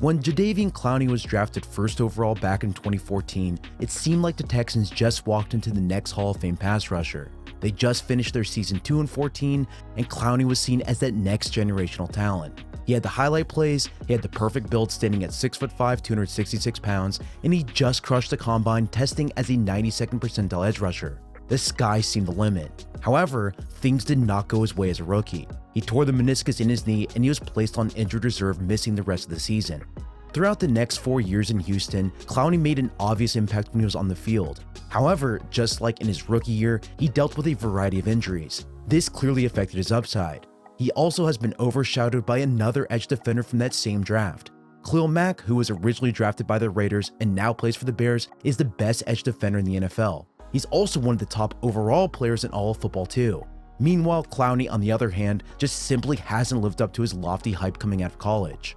When Jadeveon Clowney was drafted first overall back in 2014, it seemed like the Texans just walked into the next Hall of Fame pass rusher. They just finished their season 2-14, and Clowney was seen as that next generational talent. He had the highlight plays, he had the perfect build standing at 6'5", 266 pounds, and he just crushed the combine testing as a 92nd percentile edge rusher. The sky seemed the limit. However, things did not go his way as a rookie. He tore the meniscus in his knee and he was placed on injured reserve, missing the rest of the season. Throughout the next 4 years in Houston, Clowney made an obvious impact when he was on the field. However, just like in his rookie year, he dealt with a variety of injuries. This clearly affected his upside. He also has been overshadowed by another edge defender from that same draft. Khalil Mack, who was originally drafted by the Raiders and now plays for the Bears, is the best edge defender in the NFL. He's also one of the top overall players in all of football too. Meanwhile, Clowney, on the other hand, just simply hasn't lived up to his lofty hype coming out of college.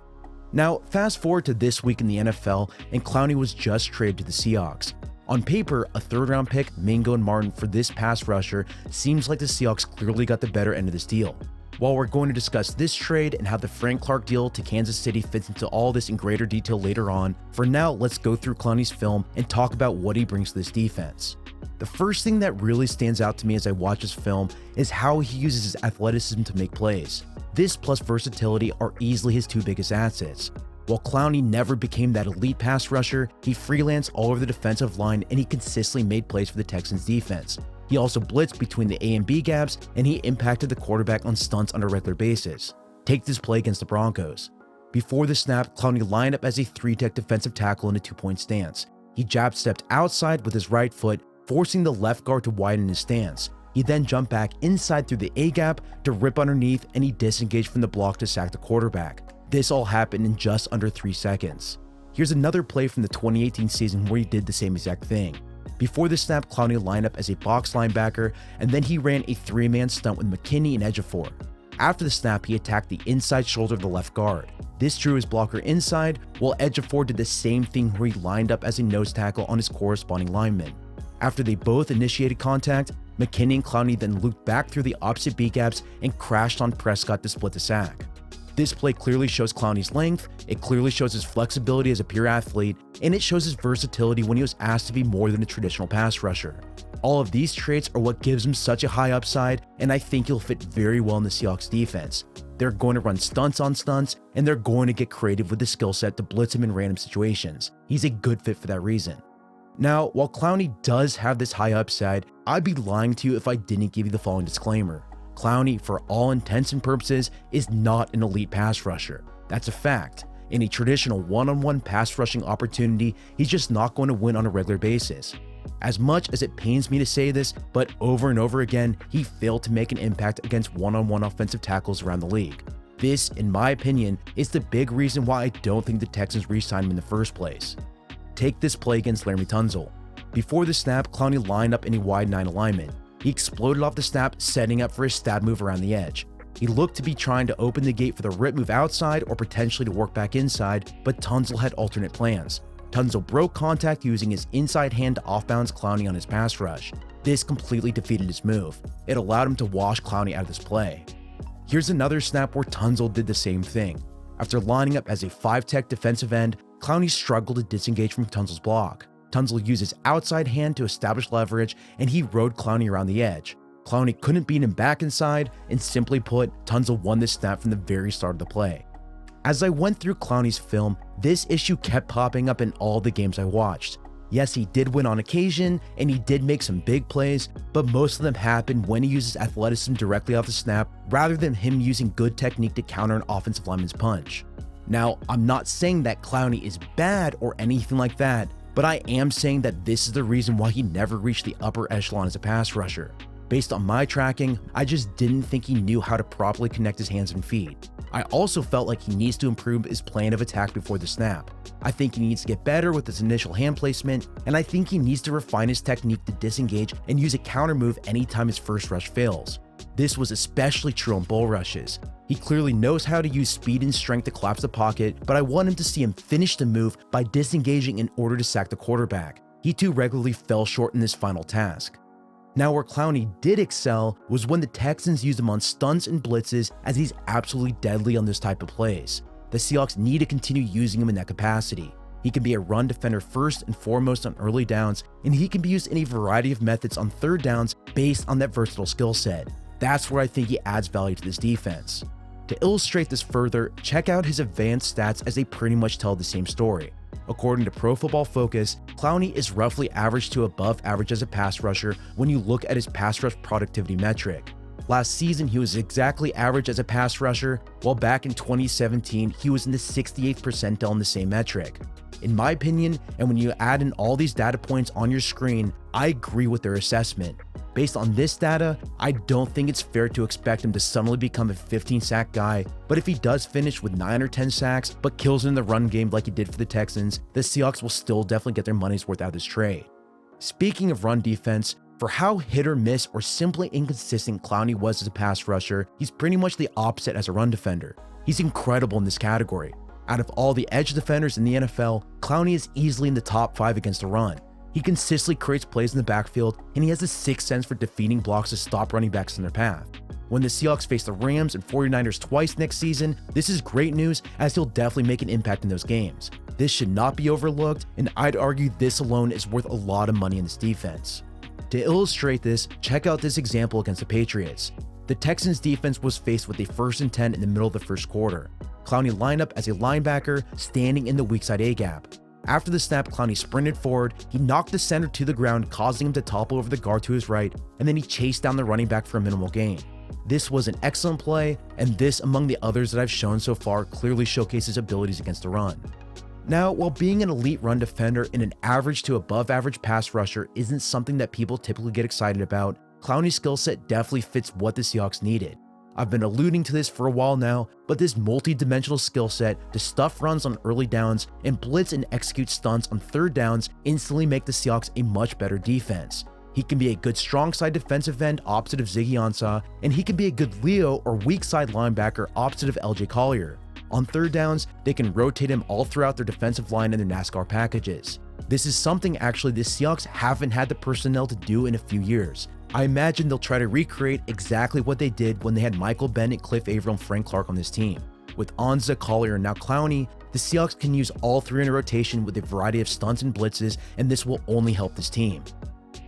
Now, fast forward to this week in the NFL, and Clowney was just traded to the Seahawks. On paper, a third-round pick, Mingo and Martin, for this pass rusher seems like the Seahawks clearly got the better end of this deal. While we're going to discuss this trade and how the Frank Clark deal to Kansas City fits into all this in greater detail later on, for now, let's go through Clowney's film and talk about what he brings to this defense. The first thing that really stands out to me as I watch his film is how he uses his athleticism to make plays. This plus versatility are easily his two biggest assets. While Clowney never became that elite pass rusher, he freelanced all over the defensive line and he consistently made plays for the Texans defense. He also blitzed between the A and B gaps, and he impacted the quarterback on stunts on a regular basis. Take this play against the Broncos. Before the snap, Clowney lined up as a 3-tech defensive tackle in a 2-point stance. He jab stepped outside with his right foot, forcing the left guard to widen his stance. He then jumped back inside through the A gap to rip underneath, and he disengaged from the block to sack the quarterback. This all happened in just under 3 seconds. Here's another play from the 2018 season where he did the same exact thing. Before the snap, Clowney lined up as a box linebacker, and then he ran a 3-man stunt with McKinney and Ejiofor. After the snap, he attacked the inside shoulder of the left guard. This drew his blocker inside, while Ejiofor did the same thing where he lined up as a nose tackle on his corresponding lineman. After they both initiated contact, McKinney and Clowney then looped back through the opposite B-gaps and crashed on Prescott to split the sack. This play clearly shows Clowney's length, it clearly shows his flexibility as a pure athlete, and it shows his versatility when he was asked to be more than a traditional pass rusher. All of these traits are what gives him such a high upside, and I think he'll fit very well in the Seahawks defense. They're going to run stunts on stunts, and they're going to get creative with the skill set to blitz him in random situations. He's a good fit for that reason. Now, while Clowney does have this high upside, I'd be lying to you if I didn't give you the following disclaimer. Clowney, for all intents and purposes, is not an elite pass rusher. That's a fact. In a traditional one-on-one pass rushing opportunity, he's just not going to win on a regular basis. As much as it pains me to say this, but over and over again, he failed to make an impact against one-on-one offensive tackles around the league. This, in my opinion, is the big reason why I don't think the Texans re-signed him in the first place. Take this play against Laremy Tunsil. Before the snap, Clowney lined up in a wide 9 alignment. He exploded off the snap, setting up for his stab move around the edge. He looked to be trying to open the gate for the rip move outside or potentially to work back inside, but Tunsil had alternate plans. Tunsil broke contact using his inside hand to off-balance Clowney on his pass rush. This completely defeated his move. It allowed him to wash Clowney out of this play. Here's another snap where Tunsil did the same thing. After lining up as a 5-tech defensive end, Clowney struggled to disengage from Tunsil's block. Tunsil used his outside hand to establish leverage, and he rode Clowney around the edge. Clowney couldn't beat him back inside, and simply put, Tunsil won this snap from the very start of the play. As I went through Clowney's film, this issue kept popping up in all the games I watched. Yes, he did win on occasion, and he did make some big plays, but most of them happened when he uses athleticism directly off the snap, rather than him using good technique to counter an offensive lineman's punch. Now, I'm not saying that Clowney is bad or anything like that, but I am saying that this is the reason why he never reached the upper echelon as a pass rusher. Based on my tracking, I just didn't think he knew how to properly connect his hands and feet. I also felt like he needs to improve his plan of attack before the snap. I think he needs to get better with his initial hand placement, and I think he needs to refine his technique to disengage and use a counter move anytime his first rush fails. This was especially true on bull rushes. He clearly knows how to use speed and strength to collapse the pocket, but I want him to see him finish the move by disengaging in order to sack the quarterback. He too regularly fell short in this final task. Now, where Clowney did excel was when the Texans used him on stunts and blitzes, as he's absolutely deadly on this type of plays. The Seahawks need to continue using him in that capacity. He can be a run defender first and foremost on early downs, and he can be used in a variety of methods on third downs based on that versatile skill set. That's where I think he adds value to this defense. To illustrate this further, check out his advanced stats as they pretty much tell the same story. According to Pro Football Focus, Clowney is roughly average to above average as a pass rusher when you look at his pass rush productivity metric. Last season, he was exactly average as a pass rusher, while back in 2017, he was in the 68th percentile in the same metric. In my opinion, and when you add in all these data points on your screen, I agree with their assessment. Based on this data, I don't think it's fair to expect him to suddenly become a 15-sack guy, but if he does finish with 9 or 10 sacks, but kills in the run game like he did for the Texans, the Seahawks will still definitely get their money's worth out of this trade. Speaking of run defense, for how hit or miss or simply inconsistent Clowney was as a pass rusher, he's pretty much the opposite as a run defender. He's incredible in this category. Out of all the edge defenders in the NFL, Clowney is easily in the top 5 against the run. He consistently creates plays in the backfield, and he has a sixth sense for defeating blocks to stop running backs in their path. When the Seahawks face the Rams and 49ers twice next season, this is great news as he'll definitely make an impact in those games. This should not be overlooked, and I'd argue this alone is worth a lot of money in this defense. To illustrate this, check out this example against the Patriots. The Texans defense was faced with a 1st and 10 in the middle of the first quarter. Clowney lined up as a linebacker, standing in the weak side A-gap. After the snap, Clowney sprinted forward, he knocked the center to the ground, causing him to topple over the guard to his right, and then he chased down the running back for a minimal gain. This was an excellent play, and this, among the others that I've shown so far, clearly showcases abilities against the run. Now, while being an elite run defender and an average to above average pass rusher isn't something that people typically get excited about, Clowney's skill set definitely fits what the Seahawks needed. I've been alluding to this for a while now, but this multi-dimensional skill set to stuff runs on early downs and blitz and execute stunts on third downs instantly make the Seahawks a much better defense. He can be a good strong side defensive end opposite of Ziggy Ansah, and he can be a good Leo or weak side linebacker opposite of Collier. On third downs, they can rotate him all throughout their defensive line and their NASCAR packages. This is something actually the Seahawks haven't had the personnel to do in a few years. I imagine they'll try to recreate exactly what they did when they had Michael Bennett, Cliff Averill, and Frank Clark on this team. With Ansah, Collier, and now Clowney, the Seahawks can use all three in a rotation with a variety of stunts and blitzes, and this will only help this team.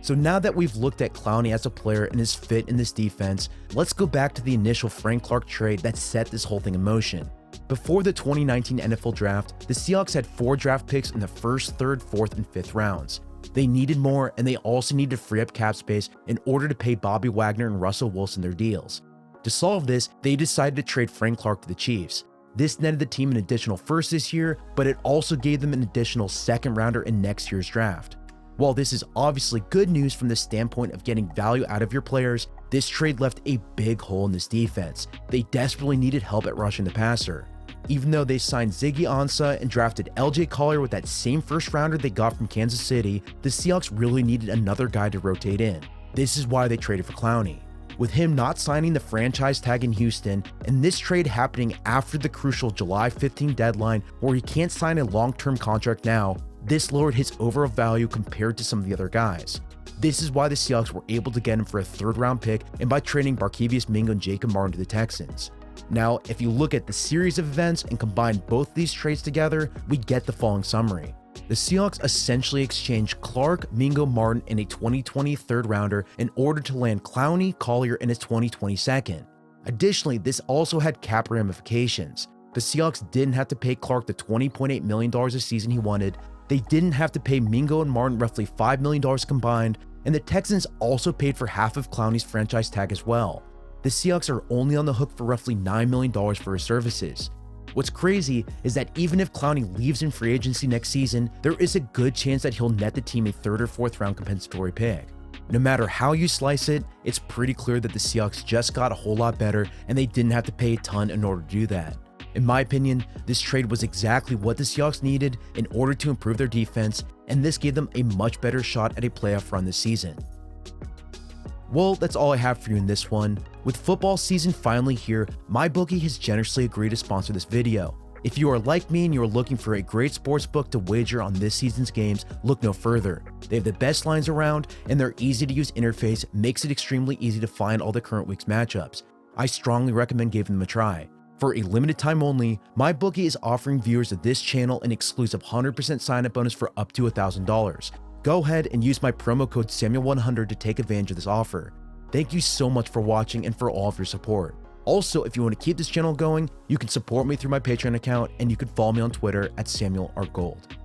So now that we've looked at Clowney as a player and his fit in this defense, let's go back to the initial Frank Clark trade that set this whole thing in motion. Before the 2019 NFL Draft, the Seahawks had 4 draft picks in the 1st, 3rd, 4th, and 5th rounds. They needed more, and they also needed to free up cap space in order to pay Bobby Wagner and Russell Wilson their deals. To solve this, they decided to trade Frank Clark to the Chiefs. This netted the team an additional first this year, but it also gave them an additional 2nd rounder in next year's draft. While this is obviously good news from the standpoint of getting value out of your players, this trade left a big hole in this defense. They desperately needed help at rushing the passer. Even though they signed Ziggy Ansah and drafted Collier with that same 1st rounder they got from Kansas City, the Seahawks really needed another guy to rotate in. This is why they traded for Clowney. With him not signing the franchise tag in Houston, and this trade happening after the crucial July 15 deadline where he can't sign a long-term contract now, this lowered his overall value compared to some of the other guys. This is why the Seahawks were able to get him for a 3rd round pick and by trading Barkevious Mingo and Jacob Martin to the Texans. Now, if you look at the series of events and combine both these trades together, we get the following summary. The Seahawks essentially exchanged Clark, Mingo, Martin, and a 2020 3rd rounder in order to land Clowney, Collier, and his 2020 2nd. Additionally, this also had cap ramifications. The Seahawks didn't have to pay Clark the $20.8 million a season he wanted, they didn't have to pay Mingo and Martin roughly $5 million combined, and the Texans also paid for half of Clowney's franchise tag as well. The Seahawks are only on the hook for roughly $9 million for his services. What's crazy is that even if Clowney leaves in free agency next season, there is a good chance that he'll net the team a 3rd or 4th round compensatory pick. No matter how you slice it, it's pretty clear that the Seahawks just got a whole lot better and they didn't have to pay a ton in order to do that. In my opinion, this trade was exactly what the Seahawks needed in order to improve their defense, and this gave them a much better shot at a playoff run this season. Well, that's all I have for you in this one. With football season finally here, MyBookie has generously agreed to sponsor this video. If you are like me and you are looking for a great sportsbook to wager on this season's games, look no further. They have the best lines around, and their easy-to-use interface makes it extremely easy to find all the current week's matchups. I strongly recommend giving them a try. For a limited time only, MyBookie is offering viewers of this channel an exclusive 100% sign-up bonus for up to $1,000. Go ahead and use my promo code Samuel100 to take advantage of this offer. Thank you so much for watching and for all of your support. Also, if you want to keep this channel going, you can support me through my Patreon account, and you can follow me on Twitter at SamuelRGold.